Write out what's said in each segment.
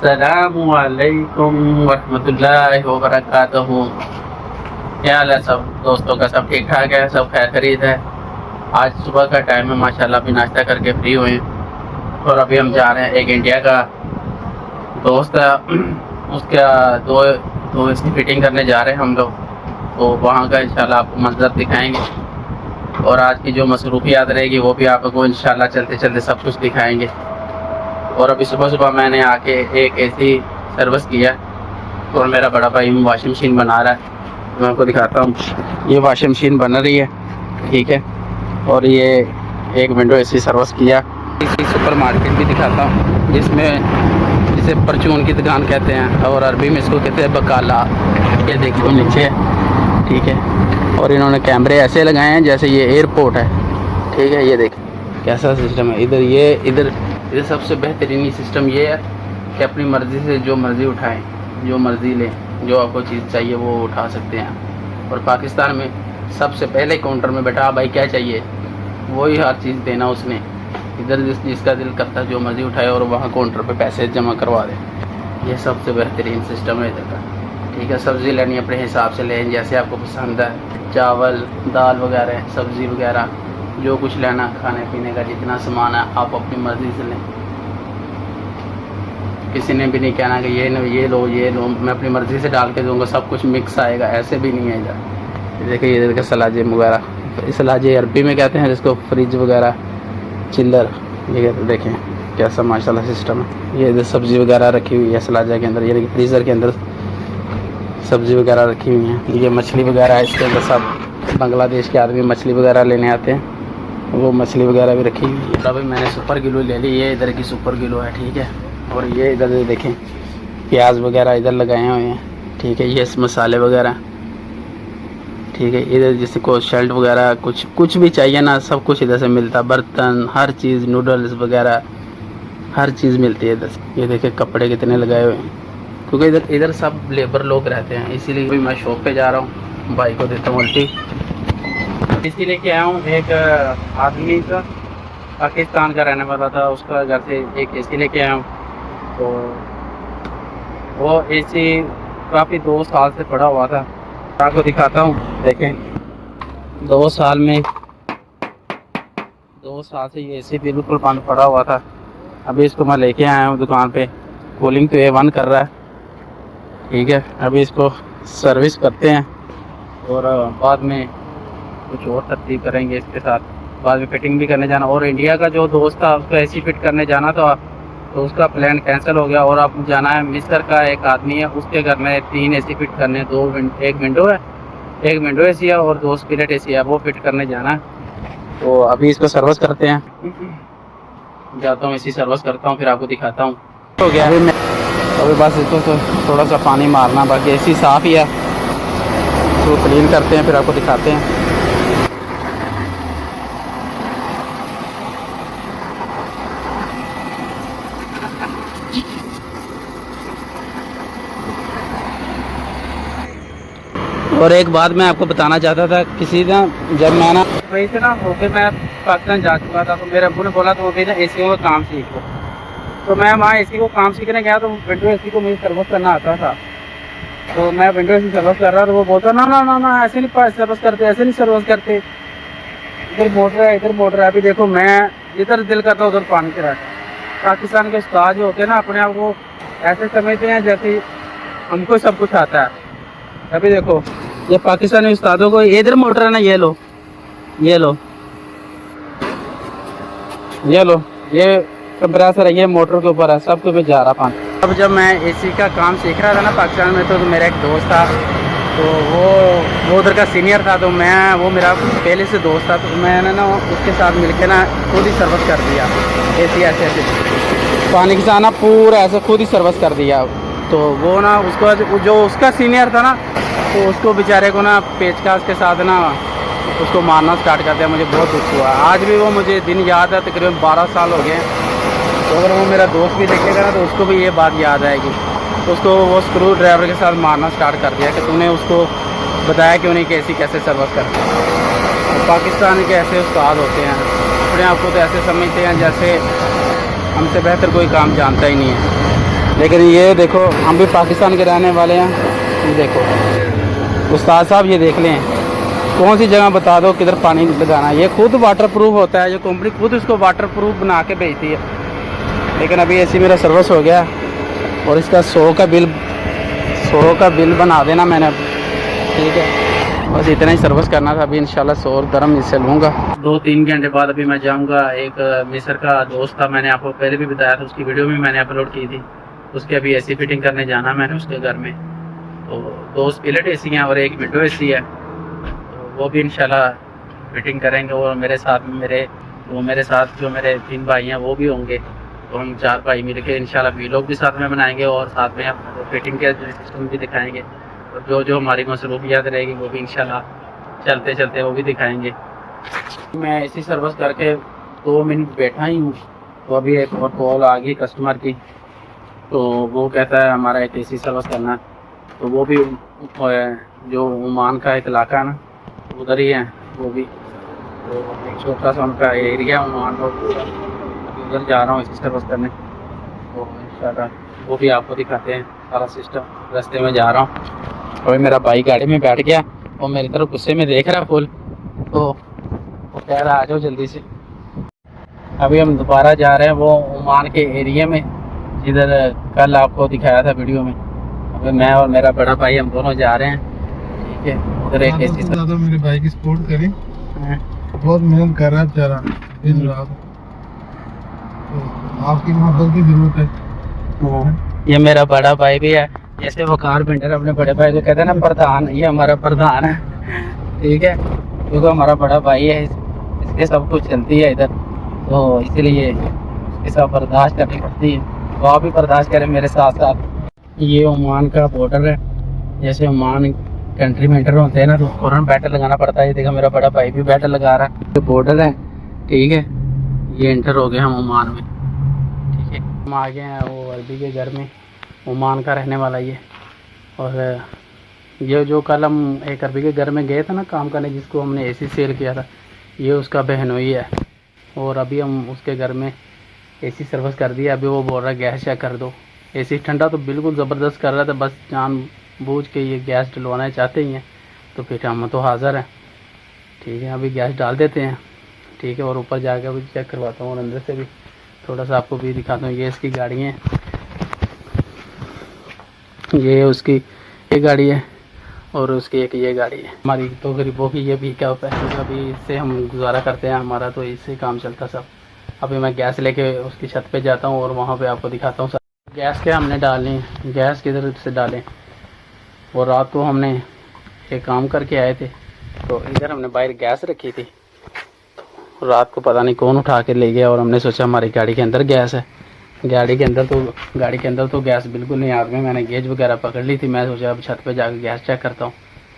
अस्सलामुअलैकुम वरहमतुल्लाहि वबरकातुहू। क्या हाल है सब दोस्तों का? सब ठीक ठाक है, सब खैर खरीद है। आज सुबह का टाइम है, माशाल्लाह अभी नाश्ता करके फ्री हुए हैं और अभी हम जा रहे हैं। एक इंडिया का दोस्त है, उसका दो इसकी फिटिंग करने जा रहे हैं हम लोग, तो वहाँ का इंशाल्लाह आपको मंजर दिखाएंगे और आज की जो मसरूफियात रहेगी वो भी आपको इंशाल्लाह चलते चलते सब कुछ दिखाएंगे। और अभी सुबह सुबह मैंने आके एक एसी सर्विस किया और मेरा बड़ा भाई वॉशिंग मशीन बना रहा है। मैं आपको दिखाता हूँ, ये वॉशिंग मशीन बन रही है, ठीक है। और ये एक विंडो एसी सर्विस किया। इसी सुपर मार्केट भी दिखाता हूँ जिसमें जिसे परचून की दुकान कहते हैं और अरबी में इसको कहते हैं बकाला। ये देखिए नीचे है, ठीक है। और इन्होंने कैमरे ऐसे लगाए हैं जैसे ये एयरपोर्ट है, ठीक है। ये देखिए कैसा सिस्टम है। इधर सबसे बेहतरीन सिस्टम ये है कि अपनी मर्ज़ी से जो मर्ज़ी उठाएं, जो मर्ज़ी लें, जो आपको चीज़ चाहिए वो उठा सकते हैं। और पाकिस्तान में सबसे पहले काउंटर में बैठा भाई क्या चाहिए वही हर चीज़ देना उसने। इधर जिसका दिल करता है जो मर्ज़ी उठाए और वहाँ काउंटर पे पैसे जमा करवा दें। ये सबसे बेहतरीन सिस्टम है इधर का, ठीक है। सब्ज़ी लेनी अपने हिसाब से लें जैसे आपको पसंद है, चावल दाल वगैरह सब्ज़ी वगैरह जो कुछ लेना, खाने पीने का जितना सामान है आप अपनी मर्ज़ी से लें। किसी ने भी नहीं कहना कि ये लो ये लो, मैं अपनी मर्ज़ी से डाल के दूंगा, सब कुछ मिक्स आएगा, ऐसे भी नहीं है इधर। देखिए इधर के सलाजे वगैरह, सलाजे अरबी में कहते हैं जिसको फ्रिज वगैरह चिल्लर। ये देखें कैसा माशाल्लाह सिस्टम है। ये इधर सब्ज़ी वगैरह रखी हुई है सलाजा के अंदर, ये फ्रीज़र के अंदर सब्ज़ी वगैरह रखी हुई हैं। ये मछली वगैरह है इसके अंदर, सब बांग्लादेश के आदमी मछली वगैरह लेने आते हैं, वो मछली वगैरह भी रखी हुई है। अभी मैंने सुपर किलो ले ली, ये इधर की सुपर किलो है, ठीक है। और ये इधर देखें प्याज वगैरह इधर लगाए हुए हैं, ठीक है। ये मसाले वगैरह, ठीक है। इधर जैसे को शर्ट वगैरह कुछ भी चाहिए ना, सब कुछ इधर से मिलता है। बर्तन हर चीज़, नूडल्स वगैरह हर चीज़ मिलती है इधर से। ये देखें कपड़े कितने लगाए हुए हैं, क्योंकि इधर सब लेबर लोग रहते हैं, इसीलिए भी मैं शॉप पे जा रहा हूँ। भाई को देता हूँ उल्टी, इसी लेके आया हूँ। एक आदमी का पाकिस्तान का रहने वाला था, उसका घर से एक एसी लेके आया हूँ। तो वो एसी काफ़ी 2 साल से पड़ा हुआ था। आपको दिखाता हूँ, देखें 2 साल से ये एसी बिल्कुल बंद पड़ा हुआ था। अभी इसको मैं लेके आया हूँ दुकान पे, कूलिंग तो A1 कर रहा है, ठीक है। अभी इसको सर्विस करते हैं और बाद में कुछ और तरतीब करेंगे इसके साथ। बाद में फिटिंग भी करने जाना, और इंडिया का जो दोस्त था उसको एसी फिट करने जाना था, तो उसका प्लान कैंसिल हो गया। और अब जाना है मिस्र का एक आदमी है, उसके घर में 3 एसी फिट करने, एक विंडो एसी है और 2 स्पिलिट एसी है, वो फिट करने जाना है। तो अभी इसको सर्विस करते हैं, जाता हूँ एसी सर्विस करता हूँ, फिर आपको दिखाता हूँ। हो गया अभी बस इसको तो थोड़ा सा पानी मारना, बाकी एसी साफ़ ही है। तो क्लीन करते हैं फिर आपको दिखाते हैं। और एक बात मैं आपको बताना चाहता था, किसी ना जब मैं ना वही से ना होके मैं पाकिस्तान जा चुका था, तो मेरे अब्बू ने बोला तो भी ना एसी का काम सीखो। तो मैं वहाँ एसी को काम सीखने गया, तो विंडो एसी को मुझे सर्विस करना आता था। तो मैं विंडो एसी सर्विस कर रहा, तो वो बोलता ना ऐसे नहीं सर्विस करते, ऐसे नहीं सर्विस करते, इधर मोटर है। अभी देखो मैं इधर दिल करता उधर पानी चला। पाकिस्तान के उस्ताद जो होते हैं ना, अपने आप को ऐसे समझते हैं जैसे हमको सब कुछ आता है। अभी देखो ये पाकिस्तानी उस्तादों को, इधर मोटर है ना, ये लो ये कंप्रेसर है, ये मोटर के ऊपर है, सब कुछ जा रहा पानी। अब जब मैं एसी का काम सीख रहा था ना पाकिस्तान में, तो मेरा एक दोस्त था, तो वो उधर का सीनियर था, तो वो मेरा पहले से दोस्त था। तो मैंने ना उसके साथ मिलके ना खुद ही सर्विस कर दिया एसी, ऐसे पानी के साथ ना पूरा ऐसे खुद ही सर्विस कर दिया। तो वो ना उसको जो उसका सीनियर था ना, तो उसको बेचारे को ना पेचकस के साथ ना उसको मारना स्टार्ट कर दिया। मुझे बहुत दुख हुआ, आज भी वो मुझे दिन याद है, तकरीबन 12 साल हो गए। तो अगर वो मेरा दोस्त भी देखेगा ना, तो उसको भी ये बात याद आएगी। तो उसको वो स्क्रू ड्राइवर के साथ मारना स्टार्ट कर दिया कि तूने उसको बताया क्यों नहीं कि ऐसी कैसे सर्विस करते हैं। तो पाकिस्तान के ऐसे उस्ताद होते हैं, अपने आप को तो ऐसे समझते हैं जैसे हमसे बेहतर कोई काम जानता ही नहीं है। लेकिन ये देखो हम भी पाकिस्तान के रहने वाले हैं। ये देखो उस्ताद साहब, ये देख लें कौन सी जगह बता दो किधर पानी लगाना है। ये खुद वाटर प्रूफ होता है, ये कंपनी खुद इसको वाटर प्रूफ बना के भेजती है। लेकिन अभी एसी मेरा सर्विस हो गया और इसका 100 का बिल बना देना मैंने, ठीक है। बस इतना ही सर्विस करना था। अभी इंशाल्लाह 100 दरम इससे लूँगा। 2-3 घंटे बाद अभी मैं जाऊँगा। एक मिस्र का दोस्त था, मैंने आपको पहले भी बताया था, उसकी वीडियो भी मैंने अपलोड की थी। उसके अभी एसी फिटिंग करने जाना मैंने उसके घर में। तो 2 स्प्लिट एसी हैं और एक विंडो एसी है, तो वो भी इंशाल्लाह फिटिंग करेंगे। और मेरे साथ जो मेरे 3 भाई हैं वो भी होंगे। तो हम 4 भाई मिल के इंशाल्लाह वीलॉग भी साथ में बनाएंगे और साथ में फिटिंग के सिस्टम भी दिखाएंगे। और जो हमारी मसरूफियात रहेगी वो भी इंशाल्लाह चलते चलते वो भी दिखाएंगे। मैं एसी सर्विस करके 2 मिनट बैठा ही हूँ, तो अभी एक और कॉल आ गई कस्टमर की। तो वो कहता है हमारा एक एसी सर्विस करना है। तो वो भी जो ओमान का एक इलाका है ना, उधर ही है वो भी। तो एक छोटा सा उनका एरिया ओमान का, अभी उधर जा रहा हूँ एसी सर्विस करने। तो इंशाल्लाह वो भी आपको दिखाते हैं सारा सिस्टम। रास्ते में जा रहा हूँ और मेरा भाई गाड़ी में बैठ गया और मेरी तरफ गुस्से में देख रहा फुल। तो वो कह रहा आ जाओ जल्दी से। अभी हम दोबारा जा रहे हैं वो ओमान के एरिया में जिधर कल आपको दिखाया था वीडियो में। अभी मैं और मेरा बड़ा भाई हम दोनों जा रहे हैं, ठीक है। उधर एक ऐसी ज़्यादा मेरे भाई की सपोर्ट करें, बहुत मेहनत कर रहा है बेचारा दिन रात। तो आपकी मोहब्बत की जरूरत है। ये मेरा बड़ा भाई भी है, जैसे वो कारपेंटर अपने बड़े भाई को कहते हैं ना प्रधान, ये हमारा प्रधान है, ठीक है। क्योंकि हमारा बड़ा भाई है, इसके सब कुछ चलती है इधर, तो इसीलिए इसके सब बर्दाश्त करनी पड़ती है। तो आप भी बर्दाश्त करें मेरे साथ साथ। ये ओमान का बॉर्डर है। जैसे ओमान कंट्री में एंटर होते हैं ना तो फ़ौरन बैटल लगाना पड़ता है। देखा मेरा बड़ा भाई भी बैटल लगा रहा है। ये बॉर्डर है, ठीक है। ये एंटर हो गए हम ओमान में, ठीक है। हम आ गए हैं वो अरबी के घर में, ओमान का रहने वाला ये। और ये जो कल हम एक अरबी के घर में गए थे ना काम करने, जिसको हमने एसी सेल किया था, ये उसका बहनोई है। और अभी हम उसके घर में एसी सर्विस कर दिया। अभी वो बोल रहा है गैस चेक कर दो। एसी ठंडा तो बिल्कुल ज़बरदस्त कर रहा था, बस जान बूझ के ये गैस डलवाना चाहते ही हैं। तो फिर हम तो हाज़िर हैं, ठीक है। अभी गैस डाल देते हैं, ठीक है। और ऊपर जाकर भी चेक करवाता हूँ और अंदर से भी थोड़ा सा आपको भी दिखाता हूँ। ये इसकी गाड़ी है, ये उसकी एक गाड़ी है और उसकी एक ये गाड़ी है। हमारी तो गरीबों की ये भी क्या होता है, क्योंकि अभी इससे हम गुजारा करते हैं, हमारा तो इससे काम चलता सब। अभी मैं गैस लेके उसकी छत पे जाता हूँ और वहाँ पे आपको दिखाता हूँ सब। गैस क्या हमने डालनी है, गैस किधर से डालें। और रात को हमने एक काम करके आए थे, तो इधर हमने बाहर गैस रखी थी। रात को पता नहीं कौन उठा के ले गया और हमने सोचा हमारी गाड़ी के अंदर गैस है। गाड़ी के अंदर तो गैस बिल्कुल नहीं। आदमी मैंने गेज वगैरह पकड़ ली थी। मैं सोचा अब छत पे जाकर गैस चेक करता हूँ।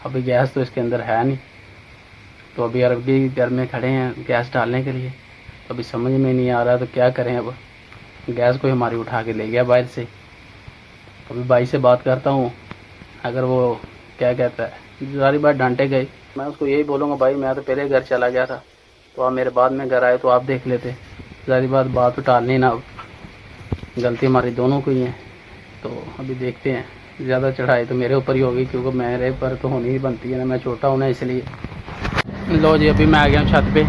अभी गैस तो इसके अंदर है नहीं। तो अभी अरबी घर में खड़े हैं गैस डालने के लिए। तो अभी समझ में नहीं आ रहा तो क्या करें। अब गैस को हमारी उठा के ले गया बाहर से। अभी भाई से बात करता हूँ, अगर वो क्या कहता है। सारी बात डांटे गई। मैं उसको यही बोलूँगा भाई मैं तो पहले घर चला गया था, तो आप मेरे बाद में घर आए तो आप देख लेते। सारी बात तो टालनी ना, गलती हमारी दोनों को ही है। तो अभी देखते हैं, ज़्यादा चढ़ाई तो मेरे ऊपर ही होगी, क्योंकि मेरे पर तो होनी ही बनती है ना, मैं छोटा हूँ ना इसलिए। लो जी, अभी मैं आ गया हूँ छत पे।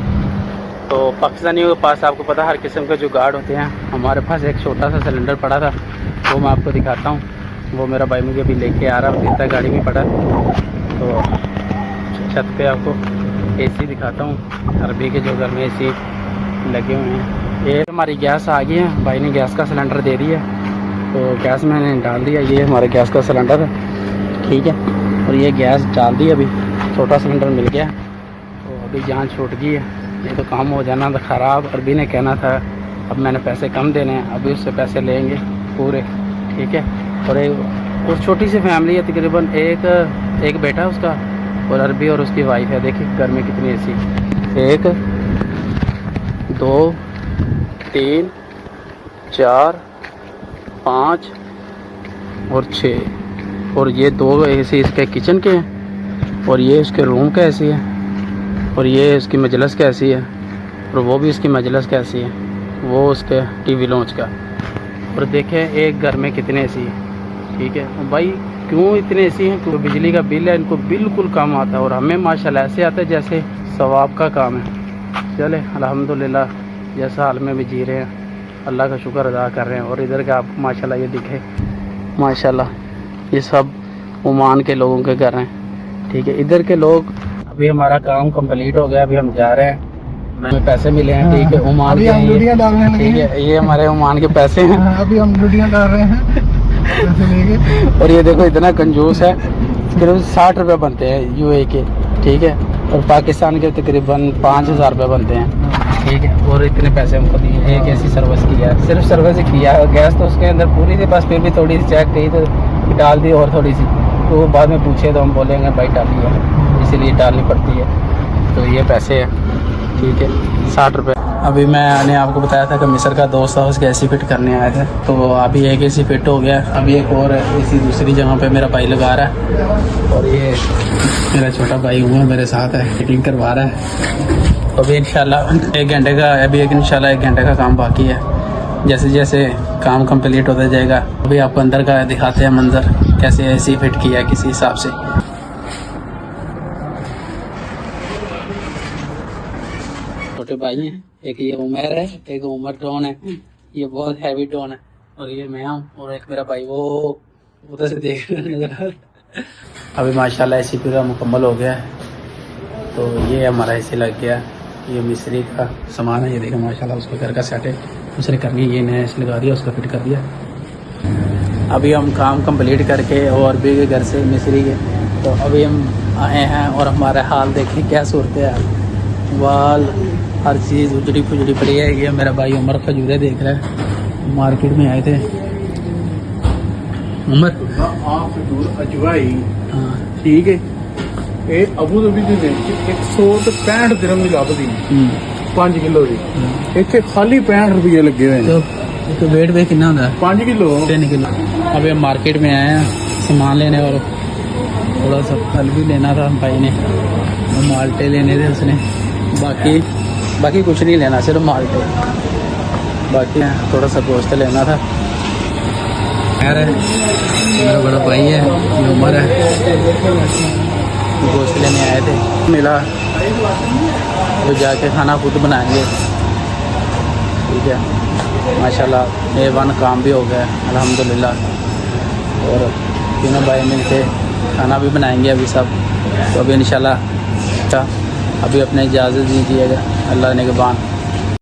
तो पाकिस्तानियों के पास आपको पता हर किस्म के जुगाड़ होते हैं। हमारे पास एक छोटा सा सिलेंडर पड़ा था, वो मैं आपको दिखाता हूँ। वो मेरा भाई मुझे अभी लेके आ रहा है, जितना गाड़ी में पड़ा। तो छत पे आपको एसी दिखाता हूँ, अरबी के जो घर में एसी लगे हुए हैं। ये हमारी गैस आ गई है, भाई ने गैस का सिलेंडर दे दिया। तो गैस मैंने डाल दिया, ये हमारे गैस का सिलेंडर है, ठीक है। और ये गैस डाल दी, अभी छोटा सिलेंडर मिल गया। तो अभी जान छूट गई है, ये तो काम हो जाना था ख़राब। अरबी ने कहना था अब मैंने पैसे कम देने हैं, अभी उससे पैसे लेंगे पूरे, ठीक है। और छोटी सी फैमिली है, तकरीबन एक बेटा है उसका और अरबी और उसकी वाइफ है। देखिए घर में कितनी एसी, 1 2 3 4 5 और 6। और ये 2 एसी इसके किचन के हैं और ये उसके रूम का एसी है और ये उसकी मजलिस का एसी है और वो भी उसकी मजलिस का एसी है, वो उसके टीवी लॉन्च का। और देखें एक घर में कितने एसी हैं, ठीक है। और भाई क्यों इतने एसी हैं? क्योंकि बिजली का बिल है इनको बिल्कुल कम आता है और हमें माशाल्लाह ऐसे आता है जैसे सवाब का काम है। चले अल्हम्दुलिल्लाह जैसा हाल में भी जी रहे हैं, अल्लाह का शुक्र अदा कर रहे हैं। और इधर का आपको माशाल्लाह ये दिखे, माशाल्लाह ये सब ओमान के लोगों के घर हैं, ठीक है। इधर के लोग, अभी हमारा काम कंप्लीट हो गया, अभी हम जा रहे हैं, हमें पैसे मिले हैं, ठीक है। ओमान अभी के हम ये- लुटियाँ डालने लगे ठीक हैं। है, ये हमारे ओमान के पैसे हैं। हाँ, अभी हम लुटियाँ डाल रहे हैं पैसे लेके। और ये देखो इतना कंजूस है, तकरीबन 60 रुपये बनते हैं यूए के, ठीक है। और पाकिस्तान के तकरीबन 5000 रुपये बनते हैं, ठीक है। और इतने पैसे हमको दिए, एक ऐसी सर्विस किया, सिर्फ सर्विस ही किया। गैस तो उसके अंदर पूरी थी, बस फिर भी थोड़ी सी चेक की तो डाल दी और थोड़ी सी, तो बाद में पूछे तो हम बोलेंगे भाई डाली है, इसीलिए डालनी पड़ती है। तो ये पैसे हैं, ठीक है, 60 रुपये। अभी मैंने आपको बताया था कि मिस्र का दोस्त था, उसके एसी फिट करने आए थे, तो अभी एक एसी फिट हो गया, अभी एक और एसी दूसरी जगह पे मेरा भाई लगा रहा है। और ये मेरा छोटा भाई हुआ मेरे साथ है, फिटिंग करवा रहा है। अभी इंशाल्लाह 1 घंटे का, अभी इंशाल्लाह 1 घंटे का काम बाकी है। जैसे जैसे काम कंप्लीट होता जाएगा, अभी आपको अंदर का दिखाते हैं मंजर, कैसे एसी फिट किया है किसी हिसाब से। छोटे भाई हैं, एक ये उमर है, एक उमर टोन है, ये बहुत हैवी टोन है, और ये मैं हूँ, और एक मेरा भाई वो उधर से देख रहा है नजर आ रहा है। अभी माशाल्लाह एसी पूरा मुकम्मल हो गया है, तो ये हमारा एसी लग गया। ये मिस्त्री का सामान है, ये देखो माशाल्लाह उसके घर का सेट है, उसने करनी, ये नया एसी लगा दिया, उसका फिट कर दिया। अभी हम काम कंप्लीट करके और भी के घर से मिस्त्री के, तो अभी हम आए हैं और हमारा हाल देखें क्या सूरत है। वाल हर चीज़ उजड़ी फुजड़ी पड़ी है। ये मेरा भाई उमर खजूरे देख रहा है, मार्केट में आए थे। उमर अजवाई हाँ, ठीक है, ये अबू धाबी ਦੇ ਵਿੱਚ 165 ਦਿਰਹਮ ਦੀ ਲੱਭਦੀ 5 ਕਿਲੋ ਦੀ, ਇੱਥੇ ਖਾਲੀ 65 ਰੁਪਏ ਲੱਗੇ ਹੋਏ ਨੇ। तो वेट वे कितना होता है? 5 किलो 10 किलो। अभी हम मार्केट में आए हैं सामान लेने, और थोड़ा सा फल भी लेना था भाई ने, वो माल्टे लेने थे उसने, बाकी कुछ नहीं लेना, सिर्फ माल्टे, बाकी थोड़ा सा गोश्त लेना था। खैर है, मेरा बड़ा भाई है, ये उमर है, गोश्त लेने आए थे, मिला तो जाके खाना खुद बनाएंगे, ठीक है। माशाल्लाह A1 काम भी हो गया अल्हम्दुलिल्लाह, और तीनों भाई मिलके खाना भी बनाएंगे अभी सब। तो अभी इंशाल्लाह अभी अपने इजाज़त दीजिएगा अल्लाह ने के बाद।